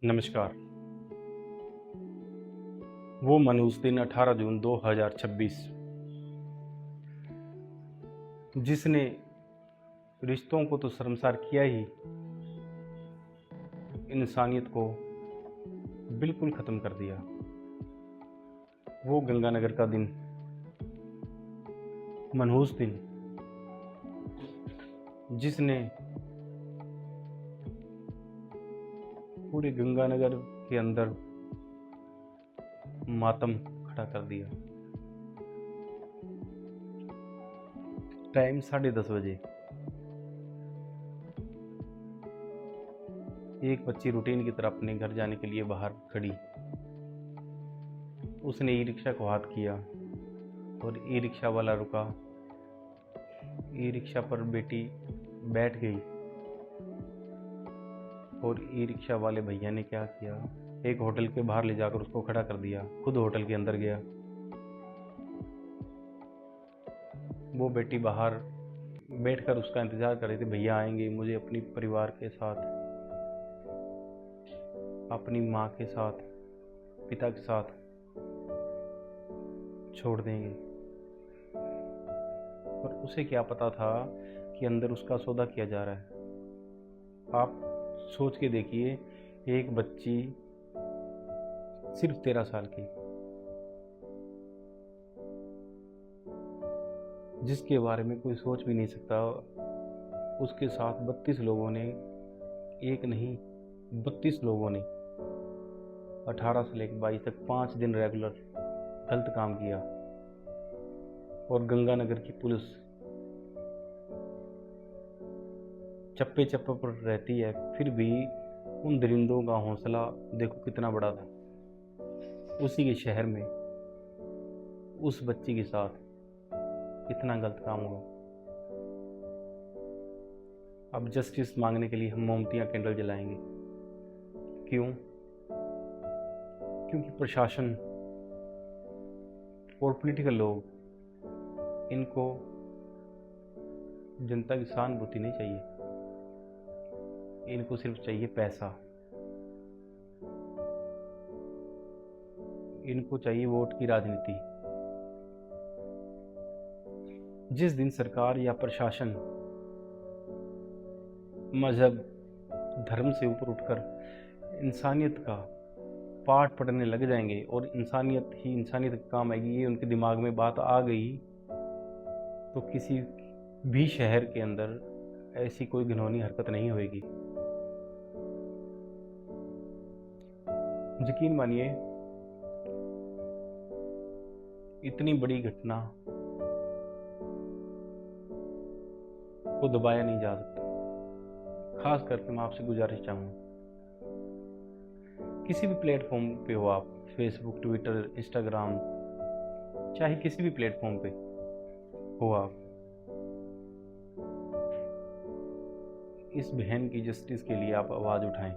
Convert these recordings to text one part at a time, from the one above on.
नमस्कार। वो मनहूस दिन 18 जून 2026 जिसने रिश्तों को तो शर्मसार किया ही, इंसानियत को बिल्कुल ख़त्म कर दिया। वो गंगानगर का दिन, मनहूस दिन, जिसने पूरे गंगानगर के अंदर मातम खड़ा कर दिया। टाइम 10:30 बजे। एक बच्ची रूटीन की तरह अपने घर जाने के लिए बाहर खड़ी। उसने ई रिक्शा को हाथ किया और ई रिक्शा वाला रुका। ई रिक्शा पर बेटी बैठ गई और ई रिक्शा वाले भैया ने क्या किया, एक होटल के बाहर ले जाकर उसको खड़ा कर दिया। खुद होटल के अंदर गया। वो बेटी बाहर बैठकर उसका इंतज़ार कर रही थी, भैया आएंगे, मुझे अपनी परिवार के साथ, अपनी माँ के साथ, पिता के साथ छोड़ देंगे। पर उसे क्या पता था कि अंदर उसका सौदा किया जा रहा है। आप सोच के देखिए, एक बच्ची सिर्फ 13 साल की, जिसके बारे में कोई सोच भी नहीं सकता, उसके साथ 32 लोगों ने, एक नहीं 32 लोगों ने 18 से लेकर 22 तक 5 दिन रेगुलर गलत काम किया। और गंगानगर की पुलिस चप्पे चप्पे पर रहती है, फिर भी उन दरिंदों का हौसला देखो कितना बड़ा था। उसी के शहर में उस बच्ची के साथ इतना गलत काम हुआ। अब जस्टिस मांगने के लिए हम मोमबत्तियां, कैंडल जलाएंगे। क्यों? क्योंकि प्रशासन और पॉलिटिकल लोग, इनको जनता की सहानुभूति नहीं चाहिए, इनको सिर्फ चाहिए पैसा, इनको चाहिए वोट की राजनीति। जिस दिन सरकार या प्रशासन मजहब, धर्म से ऊपर उठकर इंसानियत का पाठ पढ़ने लग जाएंगे और इंसानियत ही इंसानियत का काम आएगी, ये उनके दिमाग में बात आ गई, तो किसी भी शहर के अंदर ऐसी कोई घिनौनी हरकत नहीं होगी। यकीन मानिए, इतनी बड़ी घटना को दबाया नहीं जा सकता। खास करके मैं आपसे गुजारिश चाहूँगा, किसी भी प्लेटफॉर्म पे हो आप, फेसबुक, ट्विटर, इंस्टाग्राम, चाहे किसी भी प्लेटफॉर्म पे हो आप, इस बहन की जस्टिस के लिए आप आवाज़ उठाएं।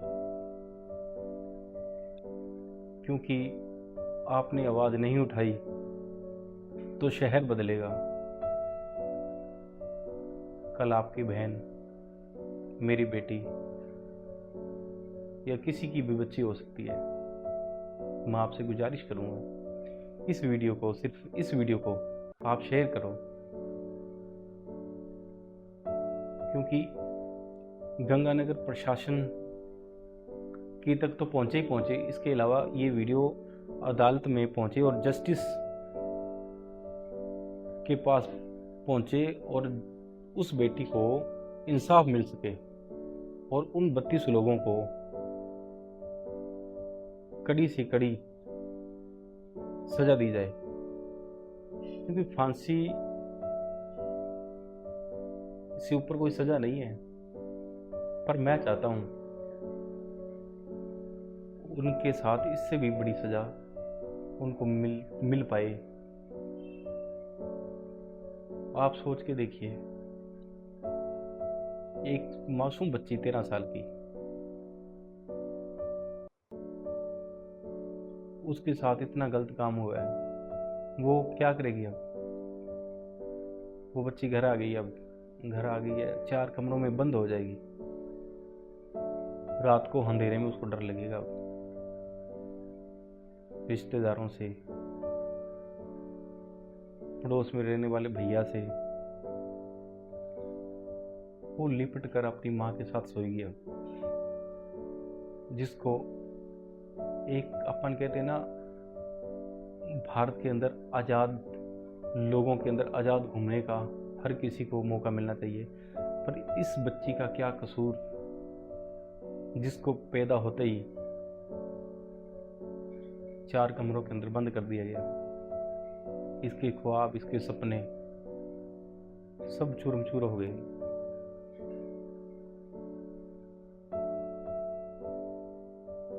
क्योंकि आपने आवाज़ नहीं उठाई तो शहर बदलेगा। कल आपकी बहन, मेरी बेटी या किसी की भी बच्ची हो सकती है। मैं आपसे गुजारिश करूँगा, इस वीडियो को, सिर्फ इस वीडियो को आप शेयर करो। क्योंकि गंगानगर प्रशासन की तक तो पहुँचे ही पहुँचे, इसके अलावा ये वीडियो अदालत में पहुँचे और जस्टिस के पास पहुँचे और उस बेटी को इंसाफ मिल सके और उन 32 लोगों को कड़ी से कड़ी सजा दी जाए। क्योंकि फांसी से ऊपर कोई सजा नहीं है। पर मैं चाहता हूँ उनके साथ इससे भी बड़ी सजा उनको मिल पाए। आप सोच के देखिए, एक मासूम बच्ची 13 साल की, उसके साथ इतना गलत काम हुआ है, वो क्या करेगी अब? वो बच्ची घर आ गई है, 4 कमरों में बंद हो जाएगी। रात को अंधेरे में उसको डर लगेगा, रिश्तेदारों से, पड़ोस में रहने वाले भैया से। वो लिपट कर अपनी माँ के साथ सोएगी अब, जिसको एक अपन कहते हैं ना, भारत के अंदर आज़ाद लोगों के अंदर आज़ाद घूमने का हर किसी को मौका मिलना चाहिए। पर इस बच्ची का क्या कसूर, जिसको पैदा होते ही 4 कमरों के अंदर बंद कर दिया गया। इसके ख्वाब, इसके सपने सब चूरम चूर हो गए।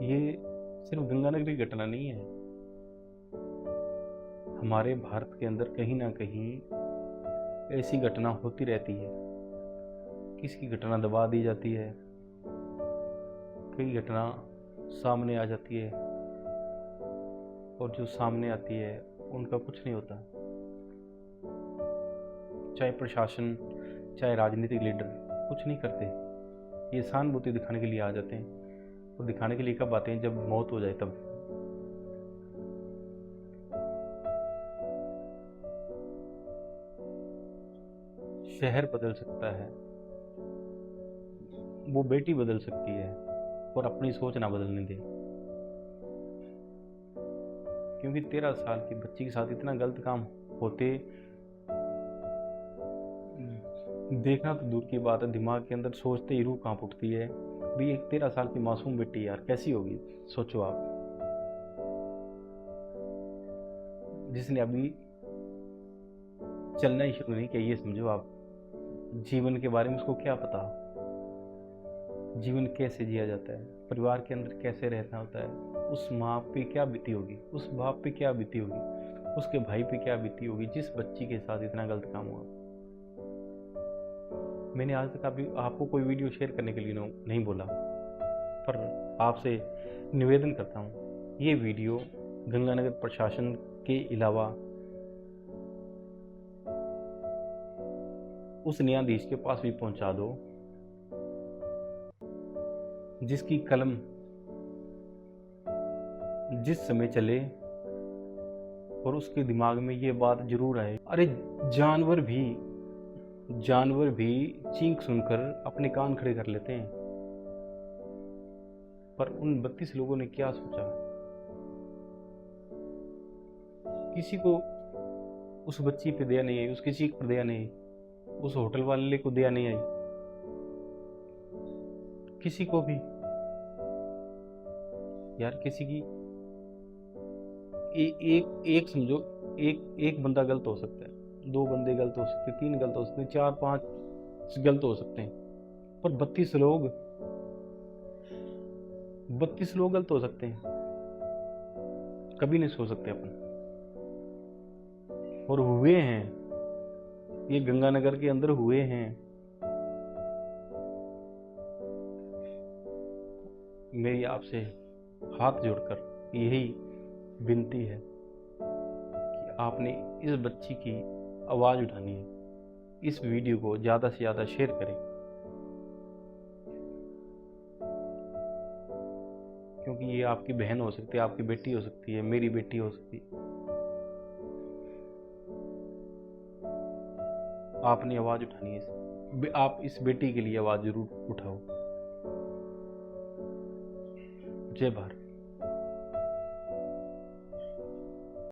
ये सिर्फ गंगानगर की घटना नहीं है, हमारे भारत के अंदर कहीं ना कहीं ऐसी घटना होती रहती है। किसी घटना दबा दी जाती है, कई घटना सामने आ जाती है, और जो सामने आती है उनका कुछ नहीं होता। चाहे प्रशासन, चाहे राजनीतिक लीडर कुछ नहीं करते। ये सहानुभूति दिखाने के लिए आ जाते हैं, और दिखाने के लिए कब आते हैं? जब मौत हो जाए तब। शहर बदल सकता है, वो बेटी बदल सकती है, और अपनी सोच ना बदलने दे। क्योंकि 13 साल की बच्ची के साथ इतना गलत काम होते देखना तो दूर की बात है, दिमाग के अंदर सोचते ही रूह कांप उठती है। भी एक 13 साल की मासूम बेटी यार कैसी होगी, सोचो आप। जिसने अभी चलना ही शुरू नहीं किया, ये समझो आप। जीवन के बारे में उसको क्या पता, जीवन कैसे जिया जाता है, परिवार के अंदर कैसे रहना होता है। उस माँ पे क्या बीती होगी, उस बाप पे क्या बीती होगी, उसके भाई पे क्या बीती होगी जिस बच्ची के साथ इतना गलत काम हुआ। मैंने आज तक आपको कोई वीडियो शेयर करने के लिए नहीं बोला, पर आपसे निवेदन करता हूँ, ये वीडियो गंगानगर प्रशासन के अलावा उस न्यायाधीश के पास भी पहुंचा दो जिसकी कलम जिस समय चले और उसके दिमाग में ये बात जरूर आए। अरे जानवर भी चीख सुनकर अपने कान खड़े कर लेते हैं, पर उन 32 लोगों ने क्या सोचा? किसी को उस बच्ची पे दया नहीं आई, उसकी चीख पर दया नहीं आई, उस होटल वाले को दया नहीं आई, किसी को भी यार। किसी की एक समझो, एक बंदा गलत हो सकता है, 2 बंदे गलत हो सकते हैं, 3 गलत हो सकते हैं, 4-5 गलत हो सकते हैं, पर 32 लोग गलत हो सकते हैं, कभी नहीं सोच सकते अपन। और हुए हैं, ये गंगानगर के अंदर हुए हैं। मेरी आपसे हाथ जोड़कर यही विनती है कि आपने इस बच्ची की आवाज़ उठानी है। इस वीडियो को ज़्यादा से ज़्यादा शेयर करें, क्योंकि ये आपकी बहन हो सकती है, आपकी बेटी हो सकती है, मेरी बेटी हो सकती है। आपने आवाज़ उठानी है, आप इस बेटी के लिए आवाज़ जरूर उठाओ। जय भारत।